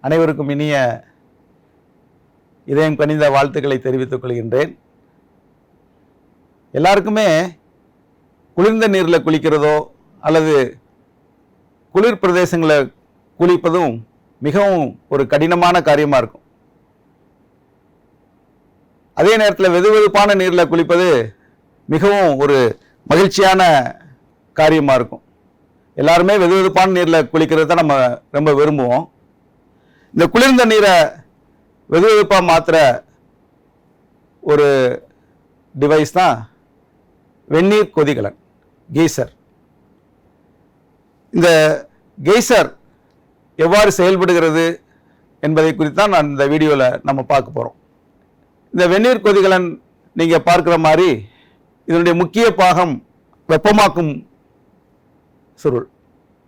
அனைவருக்கும் இனிய இதயம் கனிந்த வாழ்த்துக்களை தெரிவித்துக் கொள்கின்றேன். எல்லாருக்குமே குளிர்ந்த நீரில் குளிக்கிறதோ அல்லது குளிர் பிரதேசங்களில் குளிப்பதும் மிகவும் ஒரு கடினமான காரியமாக இருக்கும். அதே நேரத்தில் வெதுவெதுப்பான நீரில் குளிப்பது மிகவும் ஒரு மகிழ்ச்சியான காரியமாக இருக்கும். எல்லாருமே வெதுவெதுப்பான நீரில் குளிக்கிறது தான் நம்ம ரொம்ப விரும்புவோம். இந்த குளிர்ந்த நீரை வெதுவெதுப்பாக மாற்றுற ஒரு டிவைஸ் தான் வெந்நீர் கொதிகலன், கீசர். இந்த கீசர் எவ்வாறு செயல்படுகிறது என்பதை குறித்து தான் நான் இந்த வீடியோவில் நம்ம பார்க்க போகிறோம். இந்த வெந்நீர் கொதிகலன் நீங்கள் பார்க்குற மாதிரி இதனுடைய முக்கிய பாகம் வெப்பமாக்கும் சுருள்,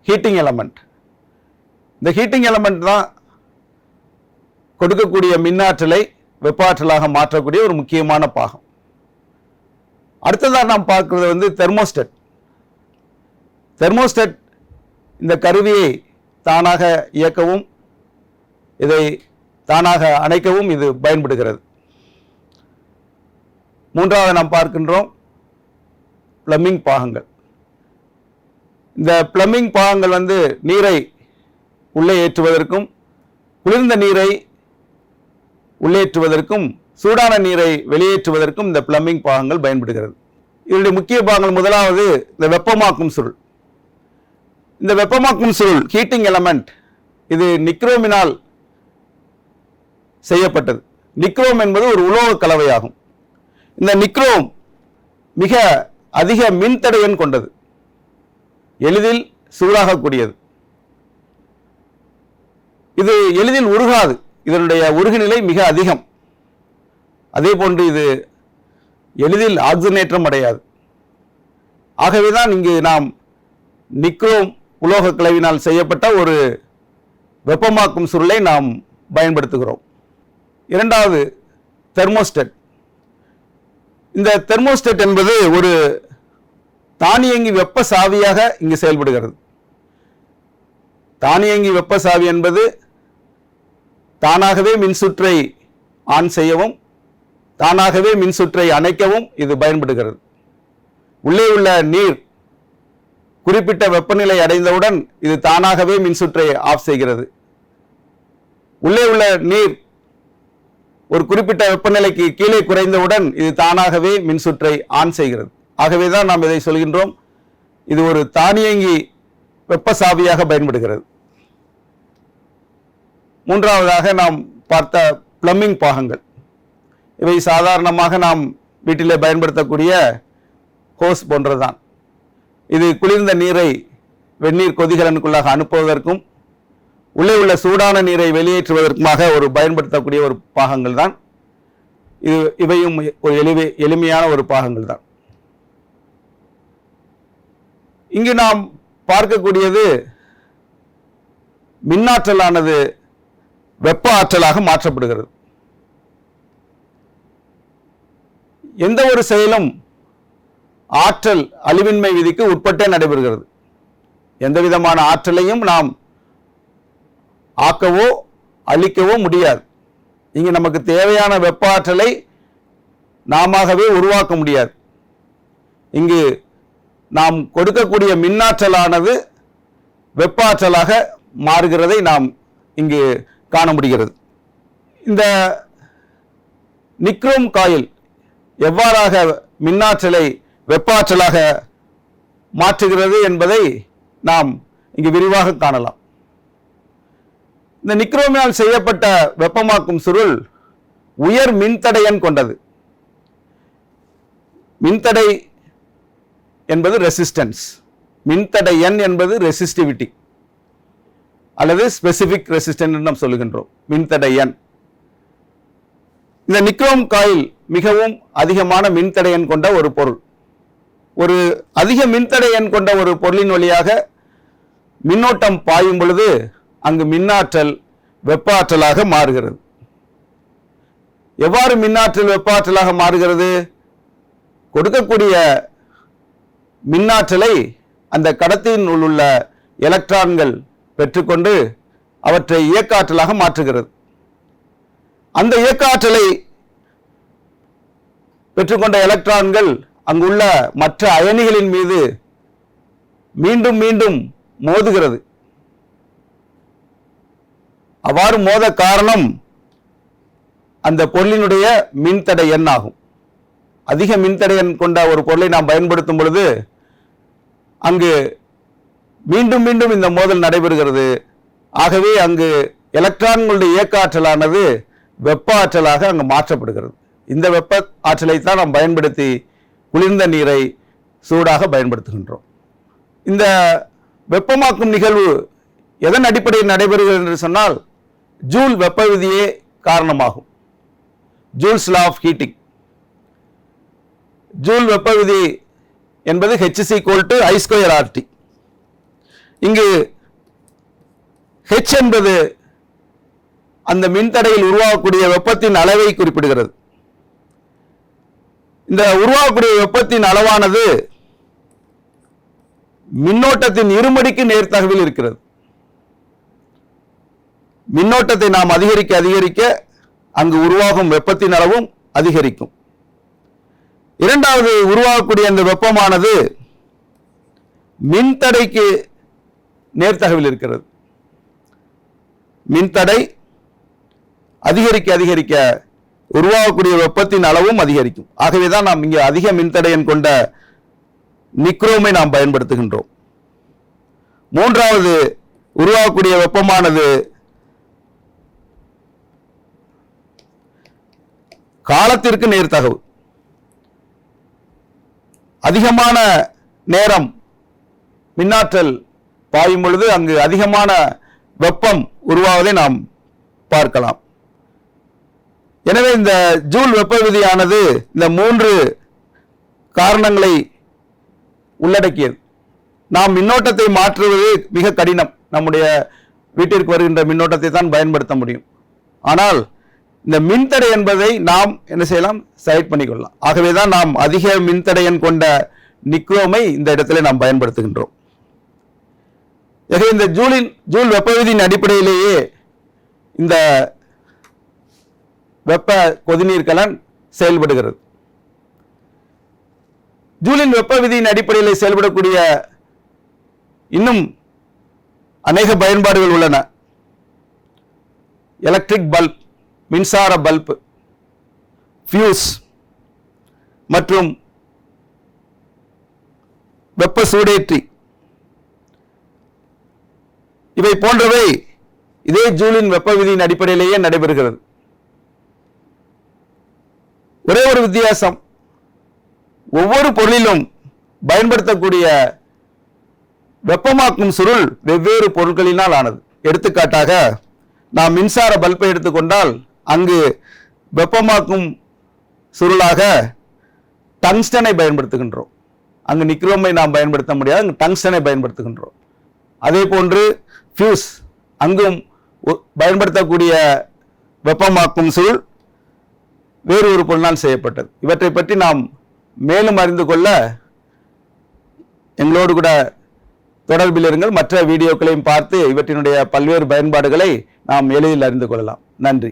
ஹீட்டிங் எலமெண்ட். இந்த ஹீட்டிங் எலமெண்ட் தான் கொடுக்கக்கூடிய மின்னாற்றலை வெப்ப ஆற்றலாக மாற்றக்கூடிய ஒரு முக்கியமான பாகம். அடுத்ததாக நாம் பார்க்கிறது தெர்மோஸ்டட். தெர்மோஸ்டட் இந்த கருவியை தானாக இயக்கவும் இதை தானாக அணைக்கவும் இது பயன்படுகிறது. மூன்றாவது நாம் பார்க்கின்றோம் பிளம்பிங் பாகங்கள். இந்த பிளம்பிங் பாகங்கள் நீரை உள்ளே ஏற்றுவதற்கும் குளிர்ந்த நீரை உள்ளேற்றுவதற்கும் சூடான நீரை வெளியேற்றுவதற்கும் இந்த பிளம்பிங் பாகங்கள் பயன்படுகிறது. இதனுடைய முக்கிய பாகங்கள் முதலாவது இந்த வெப்பமாக்கும் சுருள். இந்த வெப்பமாக்கும் சுருள் ஹீட்டிங் எலமெண்ட் இது நிக்ரோமினால் செய்யப்பட்டது. நிக்ரோம் என்பது ஒரு உலோக கலவையாகும். இந்த நிக்ரோம் மிக அதிக மின்தடையன் கொண்டது, எளிதில் சூடாகக்கூடியது. இது எளிதில் உருகாது, இதனுடைய உருகுநிலை மிக அதிகம். அதே போன்று இது எளிதில் ஆக்சிஜனேற்றம் அடையாது. ஆகவேதான் இங்கு நாம் நிக்ரோம் உலோக கலவினால் செய்யப்பட்ட ஒரு வெப்பமாக்கும் சுருளை நாம் பயன்படுத்துகிறோம். இரண்டாவது தெர்மோஸ்டட். இந்த தெர்மோஸ்டட் என்பது ஒரு தானியங்கி வெப்ப சாவியாக இங்கு செயல்படுகிறது. தானியங்கி வெப்ப சாவி என்பது தானாகவே மின்சுற்றை ஆன் செய்யவும் தானாகவே மின்சுற்றை அணைக்கவும் இது பயன்படுகிறது. உள்ளே உள்ள நீர் குறிப்பிட்ட வெப்பநிலை அடைந்தவுடன் இது தானாகவே மின்சுற்றை ஆஃப் செய்கிறது. உள்ளே உள்ள நீர் ஒரு குறிப்பிட்ட வெப்பநிலைக்கு கீழே குறைந்தவுடன் இது தானாகவே மின்சுற்றை ஆன் செய்கிறது. ஆகவேதான் நாம் இதை சொல்கின்றோம், இது ஒரு தானியங்கி வெப்ப சாவியாக பயன்படுகிறது. மூன்றாவதாக நாம் பார்த்த பிளம்பிங் பாகங்கள். இவை சாதாரணமாக நாம் வீட்டிலே பயன்படுத்தக்கூடிய ஹோஸ் போன்றதுதான். இது குளிர்ந்த நீரை வெந்நீர் கொதிகலனுக்குள்ளாக அனுப்புவதற்கும் உள்ளே உள்ள சூடான நீரை வெளியேற்றுவதற்குமாக ஒரு பயன்படுத்தக்கூடிய ஒரு பாகங்கள் தான். இவையும் ஒரு எளிமையான ஒரு பாகங்கள் தான். இங்கு நாம் பார்க்கக்கூடியது மின்னாற்றலானது வெப்ப ஆற்றலாக மாற்றப்படுகிறது. எந்த ஒரு செயலும் ஆற்றல் அழிவின்மை விதிக்கு உட்பட்டே நடைபெறுகிறது. எந்த விதமான ஆற்றலையும் நாம் ஆக்கவோ அழிக்கவோ முடியாது. இங்கு நமக்கு தேவையான வெப்ப ஆற்றலை நாமவே உருவாக்க முடியாது. இங்கு நாம் கொடுக்கக்கூடிய மின்னாற்றலானது வெப்ப ஆற்றலாக மாறுகிறதை நாம் இங்கு காண முடிகிறது. இந்த நிக்ரோம் காயில் எவ்வாறாக மின்னாற்றலை வெப்ப ஆற்றலாக மாற்றுகிறது என்பதை நாம் இங்கு விரிவாக காணலாம். இந்த நிக்ரோமினால் செய்யப்பட்ட வெப்பமாக்கும் சுருள் உயர் மின்தடையன் கொண்டது. மின்தடை என்பது ரெசிஸ்டன்ஸ், மின்தடையன் என்பது ரெசிஸ்டிவிட்டி அல்லது ஸ்பெசிபிக் ரெசிஸ்டன்ஸ் என்று நாம் சொல்லுகின்றோம். மின்தடையன். இந்த நிக்ரோம் காயில் மிகவும் அதிகமான மின்தடையன் கொண்ட ஒரு பொருள். ஒரு அதிக மின்தடையன் கொண்ட ஒரு பொருளின் வழியாக மின்னோட்டம் பாயும் பொழுது அங்கு மின்னாற்றல் வெப்ப ஆற்றலாக மாறுகிறது. எவ்வாறு மின்னாற்றல் வெப்ப ஆற்றலாக மாறுகிறது? கொடுக்கக்கூடிய மின்னாற்றலை அந்த கடத்தியின் உள்ள எலக்ட்ரான்கள் பெற்றுக்கொண்டு அவற்றை இயக்க ஆற்றலாக மாற்றுகிறது. அந்த இயக்க ஆற்றலை பெற்றுக்கொண்ட எலக்ட்ரான்கள் அங்குள்ள மற்ற அயனிகளின் மீது மீண்டும் மீண்டும் மோதுகிறது. அவ்வாறு மோத காரணம் அந்த பொருளினுடைய மின்தடை எண் ஆகும். அதிக மின்தடை எண் கொண்ட ஒரு பொருளை நாம் பயன்படுத்தும் பொழுது அங்கு மீண்டும் மீண்டும் இந்த மோதல் நடைபெறுகிறது. ஆகவே அங்கு எலக்ட்ரான்களுடைய இயக்க ஆற்றலானது வெப்ப ஆற்றலாக அங்கு மாற்றப்படுகிறது. இந்த வெப்ப ஆற்றலை தான் நாம் பயன்படுத்தி குளிர்ந்த நீரை சூடாக பயன்படுத்துகின்றோம். இந்த வெப்பமாக்கும் நிகழ்வு எதன் அடிப்படையில் நடைபெறுகிறது என்று சொன்னால் ஜூல் வெப்ப விதியே காரணமாகும். Joule's law of heating. Joule வெப்ப விதி என்பது H = I²RT. இங்கு H என்பது அந்த மின்தடையில் உருவாகக்கூடிய வெப்பத்தின் அளவை குறிப்பிடுகிறது. இந்த உருவாகக்கூடிய வெப்பத்தின் அளவானது மின்னோட்டத்தின் இருமடிக்கு நேர்த்தகவில் இருக்கிறது. மின்னோட்டத்தை நாம் அதிகரிக்க அதிகரிக்க அங்கு உருவாகும் வெப்பத்தின் அளவும் அதிகரிக்கும். இரண்டாவது, உருவாகக்கூடிய அந்த வெப்பமானது மின்தடைக்கு நேர்த்தகவில் இருக்கிறது. மின்தடை அதிகரிக்க அதிகரிக்க உருவாகக்கூடிய வெப்பத்தின் அளவும் அதிகரிக்கும். ஆகவேதான் நாம் இங்கே அதிக மின்தடையன் கொண்ட நிக்ரோமை நாம் பயன்படுத்துகின்றோம். மூன்றாவது, உருவாகக்கூடிய வெப்பமானது காலத்திற்கு நேர்த்தகவு. அதிகமான நேரம் மின்னாற்றல் பாயும் பொழுது அங்கு அதிகமான வெப்பம் உருவாவதை நாம் பார்க்கலாம். எனவே இந்த ஜூல் வெப்ப விதியானது இந்த 3 காரணங்களை உள்ளடக்கியது. நாம் மின்னோட்டத்தை மாற்றுவது மிக கடினம். நம்முடைய வீட்டிற்கு வருகின்ற மின்னோட்டத்தை தான் பயன்படுத்த முடியும். ஆனால் இந்த மின்தடை என்பதை நாம் என்ன செய்யலாம், செலக்ட் பண்ணிக்கொள்ளலாம். ஆகவேதான் நாம் அதிக மின்தடையன் கொண்ட நிக்ரோமை இந்த இடத்துல நாம் பயன்படுத்துகின்றோம். இந்த ஜூல் வெப்ப விதியின் அடிப்படையிலேயே இந்த வெப்ப கொதிநீர் கலன் செயல்படுகிறது. ஜூலின் வெப்ப விதியின் அடிப்படையில் செயல்படக்கூடிய இன்னும் அநேக பயன்பாடுகள் உள்ளன. எலக்ட்ரிக் பல்ப், மின்சார பல்ப், ஃபியூஸ் மற்றும் வெப்ப சூடேற்றி, இவை போன்றவை இதே ஜூலின் வெப்ப விதியின் அடிப்படையிலேயே நடைபெறுகிறது. ஒரே ஒரு வித்தியாசம், ஒவ்வொரு பொருளிலும் பயன்படுத்தக்கூடிய வெப்பமாக்கும் சுருள் வெவ்வேறு பொருட்களினால் ஆனது. எடுத்துக்காட்டாக நாம் மின்சார பல்பை எடுத்துக்கொண்டால் அங்கு வெப்பமாக்கும் சுருளாக டங்ஸ்டனை பயன்படுத்துகின்றோம். அங்கு நிக்ரோமை நாம் பயன்படுத்த முடியாது, அங்கு டங்ஸ்டனை பயன்படுத்துகின்றோம். அதே போன்று ஃபியூஸ், அங்கும் பயன்படுத்தக்கூடிய வெப்பமாக்கும் சுருள் வேறு ஒரு பொருளால் செய்யப்பட்டது. இவற்றை பற்றி நாம் மேலும் அறிந்து கொள்ள எங்களோடு கூட தொடர்பில் இருங்கள். மற்ற வீடியோக்களையும் பார்த்து இவற்றினுடைய பல்வேறு பயன்பாடுகளை நாம் எளிதில் அறிந்து கொள்ளலாம். நன்றி.